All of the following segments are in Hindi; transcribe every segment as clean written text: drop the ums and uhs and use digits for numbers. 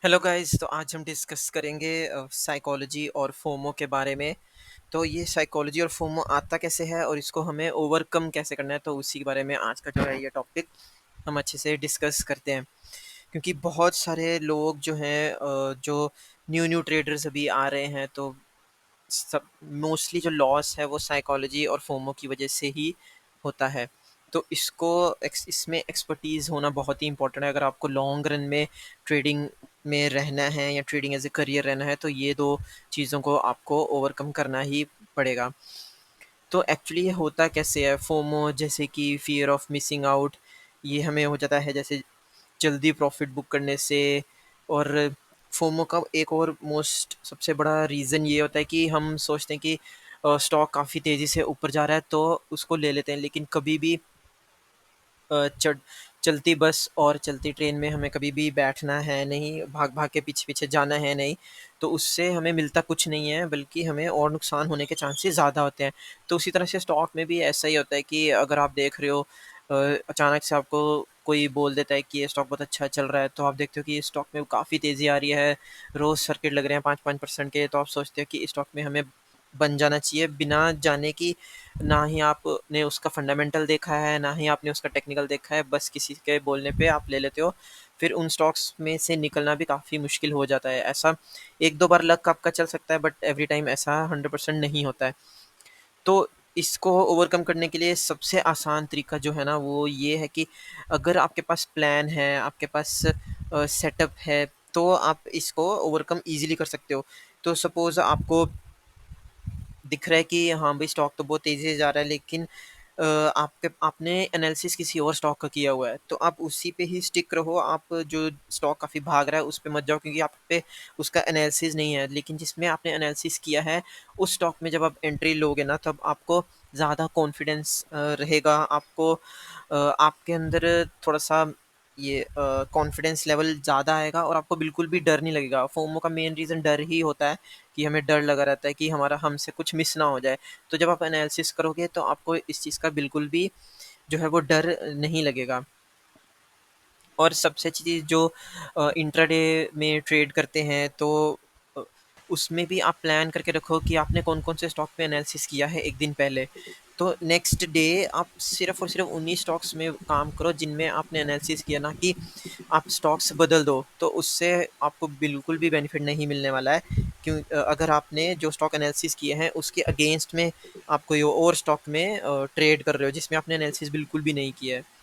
हेलो गाइस, तो आज हम डिस्कस करेंगे साइकोलॉजी और फोमो के बारे में। तो ये साइकोलॉजी और फोमो आता कैसे है और इसको हमें ओवरकम कैसे करना है, तो उसी के बारे में आज का जो है ये टॉपिक हम अच्छे से डिस्कस करते हैं। क्योंकि बहुत सारे लोग जो हैं जो न्यू न्यू ट्रेडर्स अभी आ रहे हैं, तो सब मोस्टली जो लॉस है वो साइकोलॉजी और फोमो की वजह से ही होता है। तो इसको इसमें एक्सपर्टीज़ होना बहुत ही इंपॉर्टेंट है। अगर आपको लॉन्ग रन में ट्रेडिंग में रहना है या ट्रेडिंग एज ए करियर रहना है, तो ये दो चीज़ों को आपको ओवरकम करना ही पड़ेगा। तो एक्चुअली ये होता कैसे है फोमो, जैसे कि फियर ऑफ मिसिंग आउट, ये हमें हो जाता है जैसे जल्दी प्रॉफिट बुक करने से। और फोमो का एक और मोस्ट सबसे बड़ा रीज़न ये होता है कि हम सोचते हैं कि स्टॉक काफ़ी तेज़ी से ऊपर जा रहा है तो उसको ले लेते हैं, लेकिन कभी भी चढ़ चलती बस और चलती ट्रेन में हमें कभी भी बैठना है नहीं, भाग-भाग के पीछे-पीछे जाना है नहीं। तो उससे हमें मिलता कुछ नहीं है, बल्कि हमें और नुकसान होने के चांसेस ज़्यादा होते हैं। तो उसी तरह से स्टॉक में भी ऐसा ही होता है कि अगर आप देख रहे हो अचानक से आपको कोई बोल देता है कि ये स्टॉक बहुत अच्छा चल रहा है, तो आप देखते हो कि इस स्टॉक में काफ़ी तेज़ी आ रही है, रोज़ सर्किट लग रहे हैं 5-5% के, तो आप सोचते हो कि इस स्टॉक में हमें बन जाना चाहिए, बिना जाने कि ना ही आपने उसका फंडामेंटल देखा है, ना ही आपने उसका टेक्निकल देखा है, बस किसी के बोलने पे आप ले लेते हो। फिर उन स्टॉक्स में से निकलना भी काफ़ी मुश्किल हो जाता है। ऐसा 1-2 बार लक आपका चल सकता है, बट एवरी टाइम ऐसा 100% नहीं होता है। तो इसको ओवरकम करने के लिए सबसे आसान तरीका जो है ना, वो ये है कि अगर आपके पास प्लान है, आपके पास सेटअप है, तो आप इसको ओवरकम ईज़िली कर सकते हो। तो सपोज़ आपको दिख रहा है कि हाँ भाई, स्टॉक तो बहुत तेज़ी से जा रहा है, लेकिन आपने एनालिसिस किसी और स्टॉक का किया हुआ है, तो आप उसी पे ही स्टिक रहो। आप जो स्टॉक काफ़ी भाग रहा है उस पे मत जाओ, क्योंकि आप पे उसका एनालिसिस नहीं है। लेकिन जिसमें आपने एनालिसिस किया है, उस स्टॉक में जब आप एंट्री लोगे ना, तब आपको ज़्यादा कॉन्फिडेंस रहेगा। आपको आपके अंदर थोड़ा-सा ये कॉन्फिडेंस लेवल ज़्यादा आएगा और आपको बिल्कुल भी डर नहीं लगेगा। फोमो का मेन रीज़न डर ही होता है कि हमें डर लगा रहता है कि हमारा हमसे कुछ मिस ना हो जाए। तो जब आप एनालिसिस करोगे, तो आपको इस चीज़ का बिल्कुल भी जो है वो डर नहीं लगेगा। और सबसे अच्छी चीज़ जो इंट्राडे में ट्रेड करते हैं, तो अ, उसमें भी आप प्लान करके रखो कि आपने कौन-कौन से स्टॉक पे एनालिसिस किया है 1 दिन पहले। तो नेक्स्ट डे आप सिर्फ़ और सिर्फ़ उन्हीं स्टॉक्स में काम करो जिनमें आपने एनालिसिस किया, ना कि आप स्टॉक्स बदल दो। तो उससे आपको बिल्कुल भी बेनिफिट नहीं मिलने वाला है। अगर आपने जो स्टॉक एनालिसिस किए हैं उसके अगेंस्ट में आप कोई और स्टॉक में ट्रेड कर रहे हो जिसमें आपने एनालिसिस बिल्कुल भी नहीं किया है।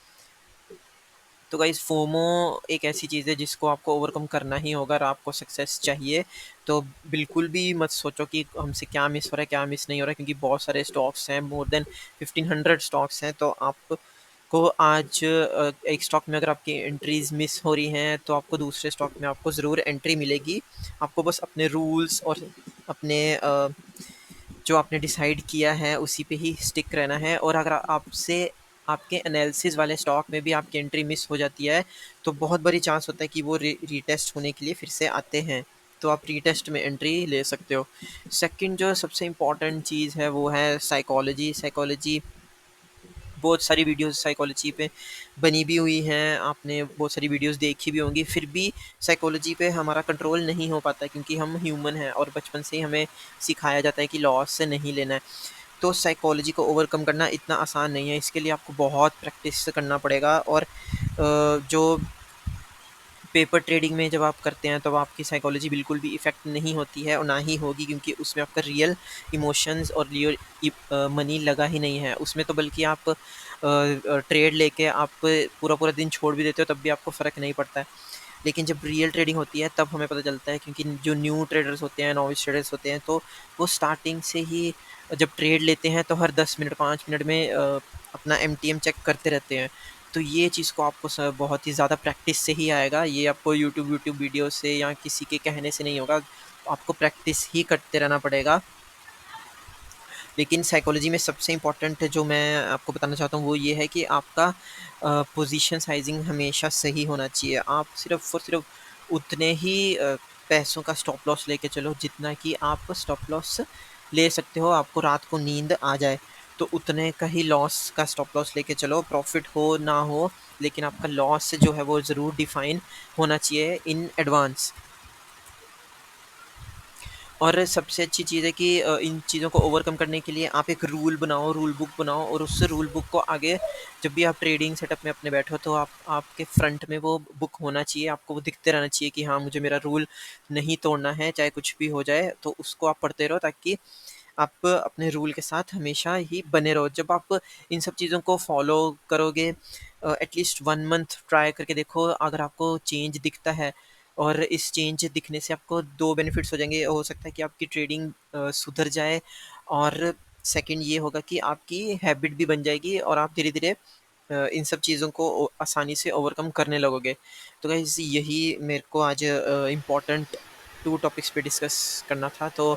तो गाइस, फोमो एक ऐसी चीज़ है जिसको आपको ओवरकम करना ही होगा। अगर आपको सक्सेस चाहिए, तो बिल्कुल भी मत सोचो कि हमसे क्या मिस हो रहा है, क्या मिस नहीं हो रहा है, क्योंकि बहुत सारे स्टॉक्स हैं, मोर देन 1500 स्टॉक्स हैं। तो आपको आज एक स्टॉक में अगर आपकी एंट्रीज मिस हो रही हैं, तो आपको दूसरे स्टॉक में आपको ज़रूर एंट्री मिलेगी। आपको बस अपने रूल्स और अपने जो आपने डिसाइड किया है उसी पे ही स्टिक रहना है। और अगर आपसे आपके एनालिसिस वाले स्टॉक में भी आपकी एंट्री मिस हो जाती है, तो बहुत बड़ी चांस होता है कि वो रीटेस्ट होने के लिए फिर से आते हैं, तो आप रीटेस्ट में एंट्री ले सकते हो। सेकंड जो सबसे इम्पोर्टेंट चीज़ है वो है साइकोलॉजी। साइकोलॉजी, बहुत सारी वीडियोस साइकोलॉजी पे बनी भी हुई हैं, आपने बहुत सारी वीडियोस देखी भी होंगी, फिर भी साइकोलॉजी पे हमारा कंट्रोल नहीं हो पाता, क्योंकि हम ह्यूमन हैं और बचपन से ही हमें सिखाया जाता है कि लॉस से नहीं लेना है। तो साइकोलॉजी को ओवरकम करना इतना आसान नहीं है, इसके लिए आपको बहुत प्रैक्टिस करना पड़ेगा। और जो पेपर ट्रेडिंग में जब आप करते हैं, तब आपकी साइकोलॉजी बिल्कुल भी इफ़ेक्ट नहीं होती है और ना ही होगी, क्योंकि उसमें आपका रियल इमोशंस और रियल मनी लगा ही नहीं है उसमें। तो बल्कि आप ट्रेड लेके आप पूरा-पूरा दिन छोड़ भी देते हो, तब भी आपको फ़र्क नहीं पड़ता है। लेकिन जब रियल ट्रेडिंग होती है, तब हमें पता चलता है, क्योंकि जो न्यू ट्रेडर्स होते हैं, नोविस ट्रेडर्स होते हैं, तो वो स्टार्टिंग से ही जब ट्रेड लेते हैं, तो हर 10 मिनट 5 मिनट में अपना एमटीएम चेक करते रहते हैं। तो ये चीज़ को आपको बहुत ही ज़्यादा प्रैक्टिस से ही आएगा। ये आपको यूट्यूब यूट्यूब वीडियो से या किसी के कहने से नहीं होगा, आपको प्रैक्टिस ही करते रहना पड़ेगा। लेकिन साइकोलॉजी में सबसे इम्पोर्टेंट जो मैं आपको बताना चाहता हूँ वो ये है कि आपका पोजीशन साइज़िंग हमेशा सही होना चाहिए। आप सिर्फ़ और सिर्फ़ उतने ही पैसों का स्टॉप लॉस लेके चलो जितना कि आप स्टॉप लॉस ले सकते हो, आपको रात को नींद आ जाए। तो उतने का ही लॉस का स्टॉप लॉस लेके चलो, प्रॉफिट हो ना हो, लेकिन आपका लॉस जो है वो ज़रूर डिफाइन होना चाहिए इन एडवांस। और सबसे अच्छी चीज़ है कि इन चीज़ों को ओवरकम करने के लिए आप एक रूल बनाओ, रूल बुक बनाओ, और उस रूल बुक को आगे जब भी आप ट्रेडिंग सेटअप में अपने बैठो तो आप आपके फ्रंट में वो बुक होना चाहिए, आपको वो दिखते रहना चाहिए कि हाँ, मुझे मेरा रूल नहीं तोड़ना है, चाहे कुछ भी हो जाए। तो उसको आप पढ़ते रहो ताकि आप अपने रूल के साथ हमेशा ही बने रहो। जब आप इन सब चीज़ों को फॉलो करोगे, एटलीस्ट 1 मंथ ट्राई करके देखो, अगर आपको चेंज दिखता है और इस चेंज दिखने से आपको 2 बेनिफिट्स हो जाएँगे। हो सकता है कि आपकी ट्रेडिंग सुधर जाए, और सेकंड ये होगा कि आपकी हैबिट भी बन जाएगी और आप धीरे-धीरे इन सब चीज़ों को आसानी से ओवरकम करने लगोगे। तो गाइज़ यही मेरे को आज इम्पोर्टेंट 2 टॉपिक्स पे डिस्कस करना था। तो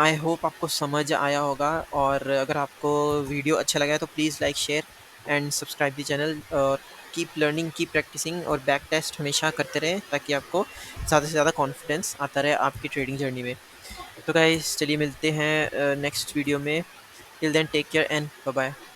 आई होप आपको समझ आया होगा, और अगर आपको वीडियो अच्छा लगा है तो please like, share and subscribe the channel, और कीप लर्निंग, कीप प्रैक्टिसिंग, और बैक टेस्ट हमेशा करते रहें ताकि आपको ज़्यादा से ज़्यादा कॉन्फिडेंस आता रहे आपकी ट्रेडिंग जर्नी में। तो गाइस चलिए मिलते हैं नेक्स्ट वीडियो में। Till then take care and bye bye.